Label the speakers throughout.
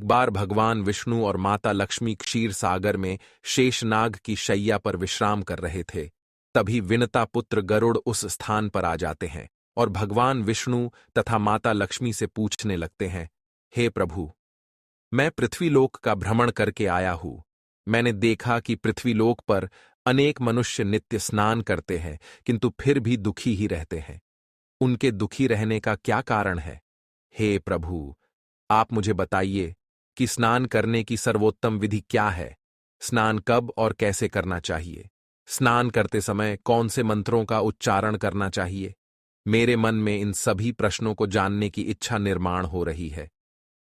Speaker 1: बार भगवान विष्णु और माता लक्ष्मी क्षीर सागर में शेषनाग की शैया पर विश्राम कर रहे थे। तभी विनता पुत्र गरुड़ उस स्थान पर आ जाते हैं और भगवान विष्णु तथा माता लक्ष्मी से पूछने लगते हैं, हे प्रभु, मैं पृथ्वीलोक का भ्रमण करके आया हूं। मैंने देखा कि पृथ्वीलोक पर अनेक मनुष्य नित्य स्नान करते हैं, किंतु फिर भी दुखी ही रहते हैं। उनके दुखी रहने का क्या कारण है? हे प्रभु, आप मुझे बताइए कि स्नान करने की सर्वोत्तम विधि क्या है? स्नान कब और कैसे करना चाहिए? स्नान करते समय कौन से मंत्रों का उच्चारण करना चाहिए? मेरे मन में इन सभी प्रश्नों को जानने की इच्छा निर्माण हो रही है।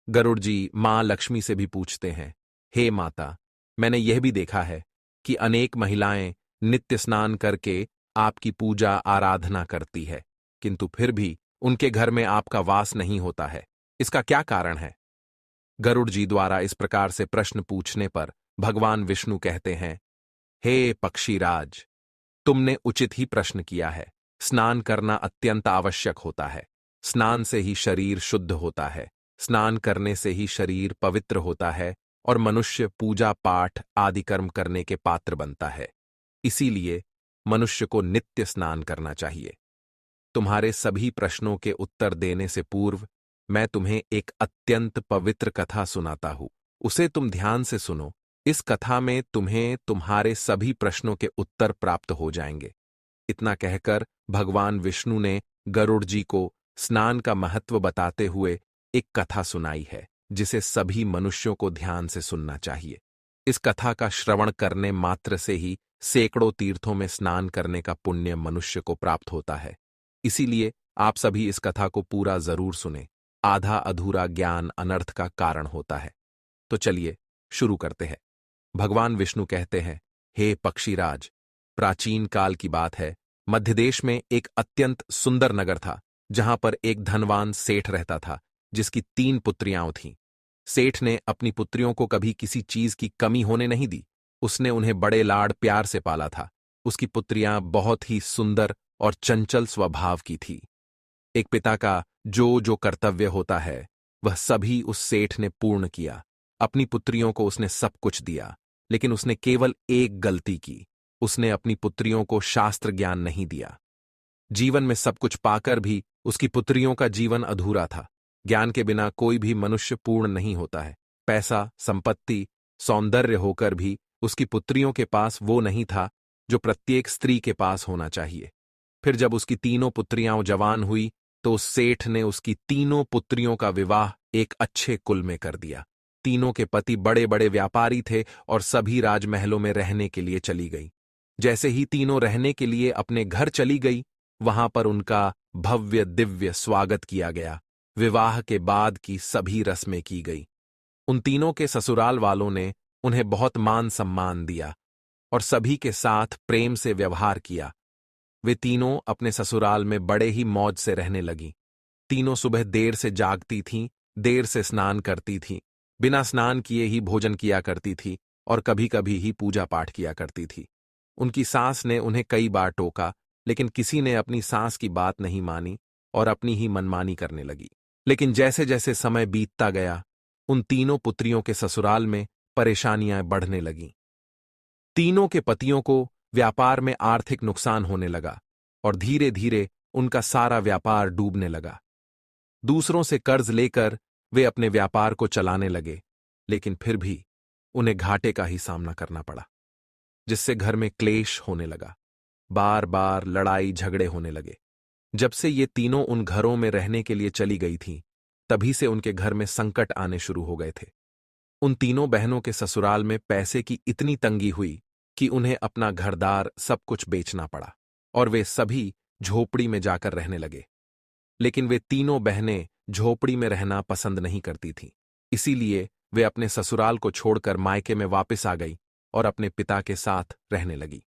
Speaker 1: गरुड़ जी मां लक्ष्मी से भी पूछते हैं, हे माता, मैंने यह भी देखा है कि अनेक महिलाएं नित्य स्नान करके आपकी पूजा आराधना करती है, किंतु फिर भी उनके घर में आपका वास नहीं होता है। इसका क्या कारण है? गरुड़ जी द्वारा इस प्रकार से प्रश्न पूछने पर भगवान विष्णु कहते हैं, हे पक्षीराज, तुमने उचित ही प्रश्न किया है। स्नान करना अत्यंत आवश्यक होता है। स्नान से ही शरीर शुद्ध होता है। स्नान करने से ही शरीर पवित्र होता है और मनुष्य पूजा पाठ आदि कर्म करने के पात्र बनता है। इसीलिए मनुष्य को नित्य स्नान करना चाहिए। तुम्हारे सभी प्रश्नों के उत्तर देने से पूर्व मैं तुम्हें एक अत्यंत पवित्र कथा सुनाता हूं। उसे तुम ध्यान से सुनो। इस कथा में तुम्हें तुम्हारे सभी प्रश्नों के उत्तर प्राप्त हो जाएंगे। इतना कहकर भगवान विष्णु ने गरुड़ जी को स्नान का महत्व बताते हुए एक कथा सुनाई है, जिसे सभी मनुष्यों को ध्यान से सुनना चाहिए। इस कथा का श्रवण करने मात्र से ही सैकड़ों तीर्थों में स्नान करने का पुण्य मनुष्य को प्राप्त होता है। इसीलिए आप सभी इस कथा को पूरा जरूर सुने। आधा अधूरा ज्ञान अनर्थ का कारण होता है। तो चलिए शुरू करते हैं। भगवान विष्णु कहते हैं, हे पक्षीराज, प्राचीन काल की बात है। मध्य देश में एक अत्यंत सुंदर नगर था, जहां पर एक धनवान सेठ रहता था, जिसकी 3 पुत्रियां थीं। सेठ ने अपनी पुत्रियों को कभी किसी चीज की कमी होने नहीं दी। उसने उन्हें बड़े लाड़ प्यार से पाला था। उसकी पुत्रियां बहुत ही सुंदर और चंचल स्वभाव की थी। एक पिता का जो जो कर्तव्य होता है, वह सभी उस सेठ ने पूर्ण किया। अपनी पुत्रियों को उसने सब कुछ दिया, लेकिन उसने केवल एक गलती की। उसने अपनी पुत्रियों को शास्त्र ज्ञान नहीं दिया। जीवन में सब कुछ पाकर भी उसकी पुत्रियों का जीवन अधूरा था। ज्ञान के बिना कोई भी मनुष्य पूर्ण नहीं होता है। पैसा, संपत्ति, सौंदर्य होकर भी उसकी पुत्रियों के पास वो नहीं था जो प्रत्येक स्त्री के पास होना चाहिए। फिर जब उसकी तीनों पुत्रियां जवान हुई, तो उस सेठ ने उसकी तीनों पुत्रियों का विवाह एक अच्छे कुल में कर दिया। तीनों के पति बड़े बड़े व्यापारी थे और सभी राजमहलों में रहने के लिए चली गई। जैसे ही तीनों रहने के लिए अपने घर चली गई, वहां पर उनका भव्य दिव्य स्वागत किया गया। विवाह के बाद की सभी रस्में की गई। उन तीनों के ससुराल वालों ने उन्हें बहुत मान सम्मान दिया और सभी के साथ प्रेम से व्यवहार किया। वे तीनों अपने ससुराल में बड़े ही मौज से रहने लगीं। तीनों सुबह देर से जागती थीं, देर से स्नान करती थीं, बिना स्नान किए ही भोजन किया करती थी और कभी कभी ही पूजा पाठ किया करती थी। उनकी सास ने उन्हें कई बार टोका, लेकिन किसी ने अपनी सास की बात नहीं मानी और अपनी ही मनमानी करने लगी। लेकिन जैसे जैसे समय बीतता गया, उन तीनों पुत्रियों के ससुराल में परेशानियां बढ़ने लगीं। तीनों के पतियों को व्यापार में आर्थिक नुकसान होने लगा और धीरे धीरे उनका सारा व्यापार डूबने लगा। दूसरों से कर्ज लेकर वे अपने व्यापार को चलाने लगे, लेकिन फिर भी उन्हें घाटे का ही सामना करना पड़ा, जिससे घर में क्लेश होने लगा। बार बार लड़ाई झगड़े होने लगे। जब से ये तीनों उन घरों में रहने के लिए चली गई थीं, तभी से उनके घर में संकट आने शुरू हो गए थे। उन तीनों बहनों के ससुराल में पैसे की इतनी तंगी हुई कि उन्हें अपना घरदार सब कुछ बेचना पड़ा और वे सभी झोपड़ी में जाकर रहने लगे। लेकिन वे तीनों बहनें झोपड़ी में रहना पसंद नहीं करती थीं। इसीलिए वे अपने ससुराल को छोड़कर मायके में वापस आ गई और अपने पिता के साथ रहने लगी।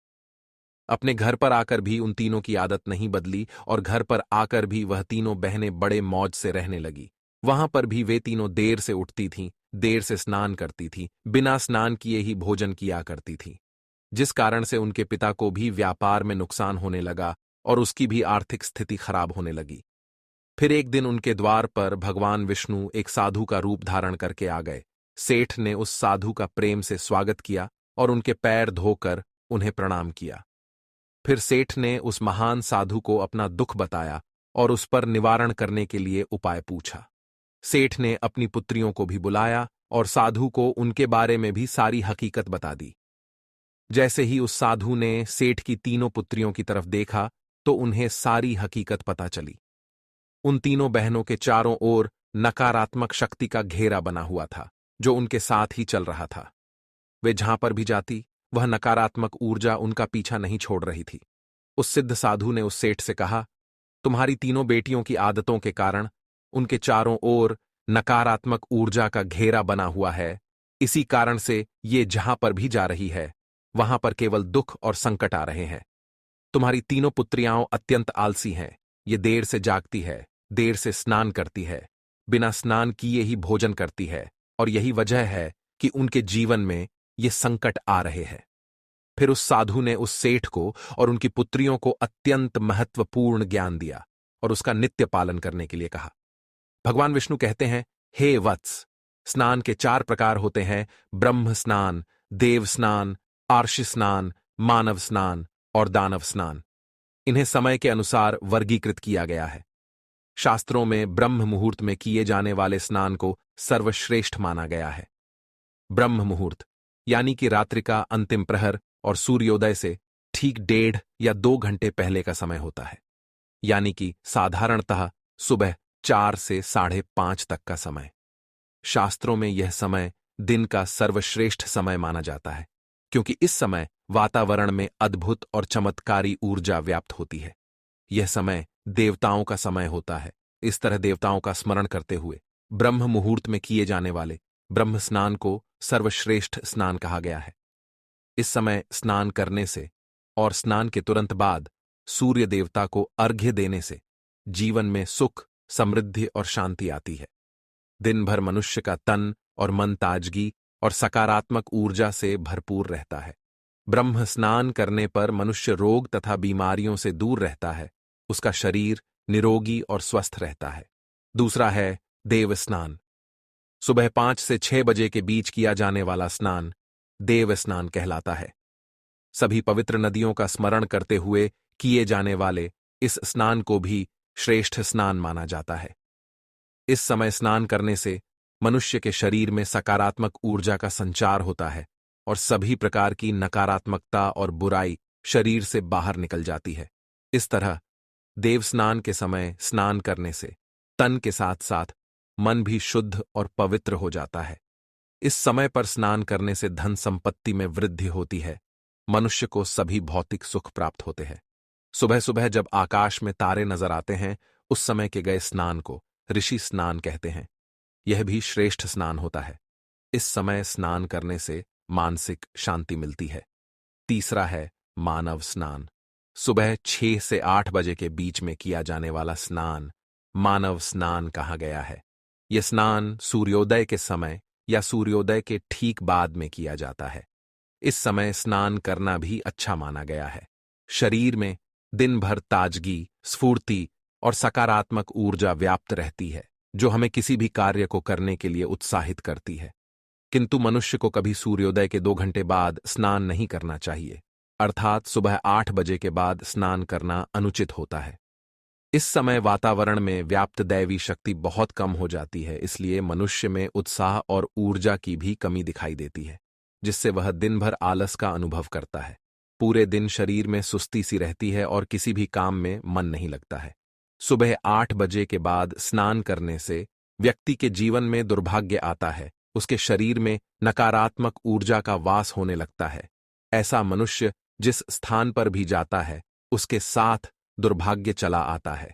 Speaker 1: अपने घर पर आकर भी उन तीनों की आदत नहीं बदली और घर पर आकर भी वह तीनों बहनें बड़े मौज से रहने लगी। वहां पर भी वे तीनों देर से उठती थीं, देर से स्नान करती थीं, बिना स्नान किए ही भोजन किया करती थीं, जिस कारण से उनके पिता को भी व्यापार में नुकसान होने लगा और उसकी भी आर्थिक स्थिति खराब होने लगी। फिर एक दिन उनके द्वार पर भगवान विष्णु एक साधु का रूप धारण करके आ गए सेठ ने उस साधु का प्रेम से स्वागत किया और उनके पैर धोकर उन्हें प्रणाम किया। फिर सेठ ने उस महान साधु को अपना दुख बताया और उस पर निवारण करने के लिए उपाय पूछा। सेठ ने अपनी पुत्रियों को भी बुलाया और साधु को उनके बारे में भी सारी हकीकत बता दी। जैसे ही उस साधु ने सेठ की तीनों पुत्रियों की तरफ देखा तो उन्हें सारी हकीकत पता चली। उन तीनों बहनों के चारों ओर नकारात्मक शक्ति का घेरा बना हुआ था जो उनके साथ ही चल रहा था। वे जहां पर भी जाती वह नकारात्मक ऊर्जा उनका पीछा नहीं छोड़ रही थी। उस सिद्ध साधु ने उस सेठ से कहा, तुम्हारी तीनों बेटियों की आदतों के कारण उनके चारों ओर नकारात्मक ऊर्जा का घेरा बना हुआ है। इसी कारण से ये जहां पर भी जा रही है वहां पर केवल दुख और संकट आ रहे हैं। तुम्हारी तीनों पुत्रियां अत्यंत आलसी हैं। ये देर से जागती है, देर से स्नान करती है, बिना स्नान किए ही भोजन करती है और यही वजह है कि उनके जीवन में ये संकट आ रहे हैं। फिर उस साधु ने उस सेठ को और उनकी पुत्रियों को अत्यंत महत्वपूर्ण ज्ञान दिया और उसका नित्य पालन करने के लिए कहा। भगवान विष्णु कहते हैं, हे वत्स, स्नान के 4 प्रकार होते हैं: ब्रह्म स्नान, देव स्नान, आर्षि स्नान, मानव स्नान और दानव स्नान। इन्हें समय के अनुसार वर्गीकृत किया गया है। शास्त्रों में ब्रह्म मुहूर्त में किए जाने वाले स्नान को सर्वश्रेष्ठ माना गया है। ब्रह्म मुहूर्त यानी कि रात्रि का अंतिम प्रहर और सूर्योदय से ठीक 1.5 या 2 घंटे पहले का समय होता है, यानी कि साधारणतः सुबह 4 से 5:30 तक का समय। शास्त्रों में यह समय दिन का सर्वश्रेष्ठ समय माना जाता है क्योंकि इस समय वातावरण में अद्भुत और चमत्कारी ऊर्जा व्याप्त होती है। यह समय देवताओं का समय होता है। इस तरह देवताओं का स्मरण करते हुए ब्रह्म मुहूर्त में किए जाने वाले ब्रह्म स्नान को सर्वश्रेष्ठ स्नान कहा गया है। इस समय स्नान करने से और स्नान के तुरंत बाद सूर्य देवता को अर्घ्य देने से जीवन में सुख, समृद्धि और शांति आती है। दिन भर मनुष्य का तन और मन ताजगी और सकारात्मक ऊर्जा से भरपूर रहता है। ब्रह्म स्नान करने पर मनुष्य रोग तथा बीमारियों से दूर रहता है। उसका शरीर निरोगी और स्वस्थ रहता है। दूसरा है देव स्नान। सुबह 5 से 6 बजे के बीच किया जाने वाला स्नान देव स्नान कहलाता है। सभी पवित्र नदियों का स्मरण करते हुए किए जाने वाले इस स्नान को भी श्रेष्ठ स्नान माना जाता है। इस समय स्नान करने से मनुष्य के शरीर में सकारात्मक ऊर्जा का संचार होता है और सभी प्रकार की नकारात्मकता और बुराई शरीर से बाहर निकल जाती है। इस तरह देव स्नान के समय स्नान करने से तन के साथ साथ मन भी शुद्ध और पवित्र हो जाता है। इस समय पर स्नान करने से धन संपत्ति में वृद्धि होती है। मनुष्य को सभी भौतिक सुख प्राप्त होते हैं। सुबह सुबह जब आकाश में तारे नजर आते हैं उस समय के गए स्नान को ऋषि स्नान कहते हैं। यह भी श्रेष्ठ स्नान होता है। इस समय स्नान करने से मानसिक शांति मिलती है। तीसरा है मानव स्नान। सुबह 6 से 8 बजे के बीच में किया जाने वाला स्नान मानव स्नान कहा गया है। यह स्नान सूर्योदय के समय या सूर्योदय के ठीक बाद में किया जाता है। इस समय स्नान करना भी अच्छा माना गया है। शरीर में दिन भर ताजगी, स्फूर्ति और सकारात्मक ऊर्जा व्याप्त रहती है जो हमें किसी भी कार्य को करने के लिए उत्साहित करती है। किंतु मनुष्य को कभी सूर्योदय के 2 घंटे बाद स्नान नहीं करना चाहिए, अर्थात सुबह 8 बजे के बाद स्नान करना अनुचित होता है। इस समय वातावरण में व्याप्त दैवी शक्ति बहुत कम हो जाती है, इसलिए मनुष्य में उत्साह और ऊर्जा की भी कमी दिखाई देती है, जिससे वह दिन भर आलस का अनुभव करता है। पूरे दिन शरीर में सुस्ती सी रहती है और किसी भी काम में मन नहीं लगता है। सुबह 8 बजे के बाद स्नान करने से व्यक्ति के जीवन में दुर्भाग्य आता है। उसके शरीर में नकारात्मक ऊर्जा का वास होने लगता है। ऐसा मनुष्य जिस स्थान पर भी जाता है उसके साथ दुर्भाग्य चला आता है।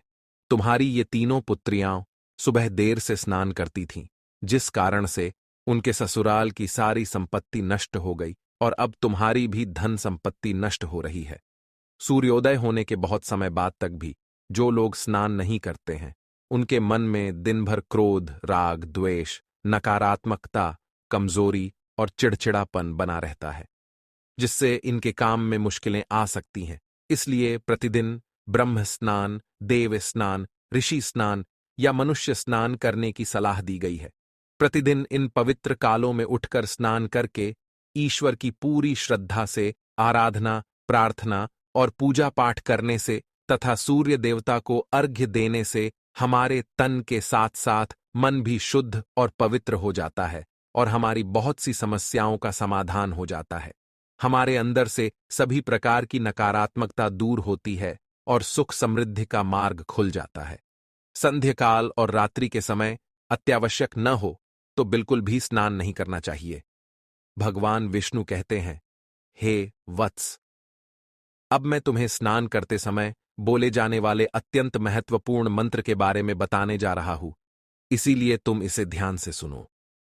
Speaker 1: तुम्हारी ये तीनों पुत्रियां सुबह देर से स्नान करती थीं, जिस कारण से उनके ससुराल की सारी संपत्ति नष्ट हो गई और अब तुम्हारी भी धन संपत्ति नष्ट हो रही है। सूर्योदय होने के बहुत समय बाद तक भी जो लोग स्नान नहीं करते हैं उनके मन में दिन भर क्रोध, राग, द्वेष, नकारात्मकता, कमजोरी और चिड़चिड़ापन बना रहता है, जिससे इनके काम में मुश्किलें आ सकती हैं। इसलिए प्रतिदिन ब्रह्म स्नान, देव स्नान, ऋषि स्नान या मनुष्य स्नान करने की सलाह दी गई है। प्रतिदिन इन पवित्र कालों में उठकर स्नान करके ईश्वर की पूरी श्रद्धा से आराधना, प्रार्थना और पूजा पाठ करने से तथा सूर्य देवता को अर्घ्य देने से हमारे तन के साथ साथ मन भी शुद्ध और पवित्र हो जाता है और हमारी बहुत सी समस्याओं का समाधान हो जाता है। हमारे अंदर से सभी प्रकार की नकारात्मकता दूर होती है और सुख समृद्धि का मार्ग खुल जाता है। संध्याकाल और रात्रि के समय अत्यावश्यक न हो तो बिल्कुल भी स्नान नहीं करना चाहिए। भगवान विष्णु कहते हैं, हे वत्स, अब मैं तुम्हें स्नान करते समय बोले जाने वाले अत्यंत महत्वपूर्ण मंत्र के बारे में बताने जा रहा हूं, इसीलिए तुम इसे ध्यान से सुनो।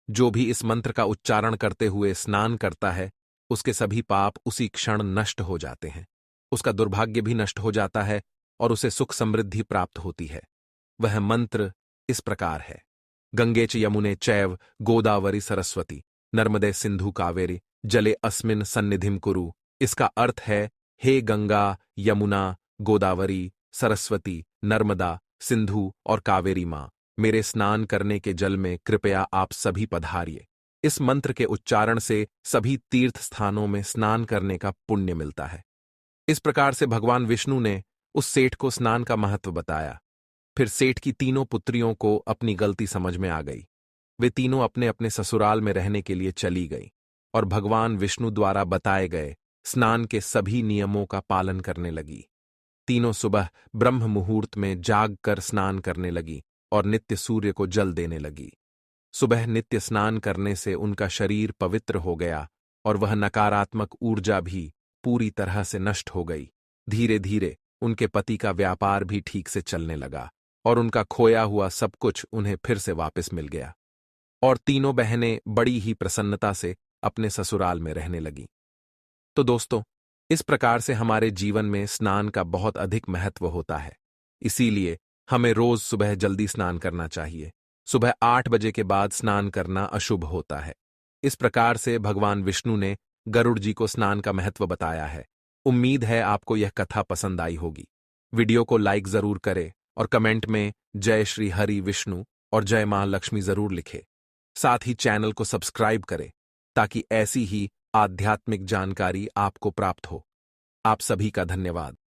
Speaker 1: जो भी इस मंत्र का उच्चारण करते हुए स्नान करता है, उसके सभी पाप उसी क्षण नष्ट हो जाते हैं, उसका दुर्भाग्य भी नष्ट हो जाता है और उसे सुख समृद्धि प्राप्त होती है। वह मंत्र इस प्रकार है, गंगे च यमुने चैव गोदावरी सरस्वती नर्मदे सिंधु कावेरी जले अस्मिन सन्निधिम कुरु। इसका अर्थ है, हे गंगा, यमुना, गोदावरी, सरस्वती, नर्मदा, सिंधु और कावेरी मां, मेरे स्नान करने के जल में कृपया आप सभी पधारिए। इस मंत्र के उच्चारण से सभी तीर्थ स्थानों में स्नान करने का पुण्य मिलता है। इस प्रकार से भगवान विष्णु ने उस सेठ को स्नान का महत्व बताया। फिर सेठ की तीनों पुत्रियों को अपनी गलती समझ में आ गई। वे तीनों अपने अपने ससुराल में रहने के लिए चली गई और भगवान विष्णु द्वारा बताए गए स्नान के सभी नियमों का पालन करने लगी। तीनों सुबह ब्रह्म मुहूर्त में जाग कर स्नान करने लगी और नित्य सूर्य को जल देने लगी। सुबह नित्य स्नान करने से उनका शरीर पवित्र हो गया और वह नकारात्मक ऊर्जा भी पूरी तरह से नष्ट हो गई। धीरे धीरे उनके पति का व्यापार भी ठीक से चलने लगा और उनका खोया हुआ सब कुछ उन्हें फिर से वापस मिल गया और तीनों बहनें बड़ी ही प्रसन्नता से अपने ससुराल में रहने लगीं। तो दोस्तों, इस प्रकार से हमारे जीवन में स्नान का बहुत अधिक महत्व होता है। इसीलिए हमें रोज सुबह जल्दी स्नान करना चाहिए। सुबह 8 बजे के बाद स्नान करना अशुभ होता है। इस प्रकार से भगवान विष्णु ने गरुड़ जी को स्नान का महत्व बताया है। उम्मीद है आपको यह कथा पसंद आई होगी। वीडियो को लाइक जरूर करें और कमेंट में जय श्री हरि विष्णु और जय मां लक्ष्मी जरूर लिखें। साथ ही चैनल को सब्सक्राइब करें ताकि ऐसी ही आध्यात्मिक जानकारी आपको प्राप्त हो। आप सभी का धन्यवाद।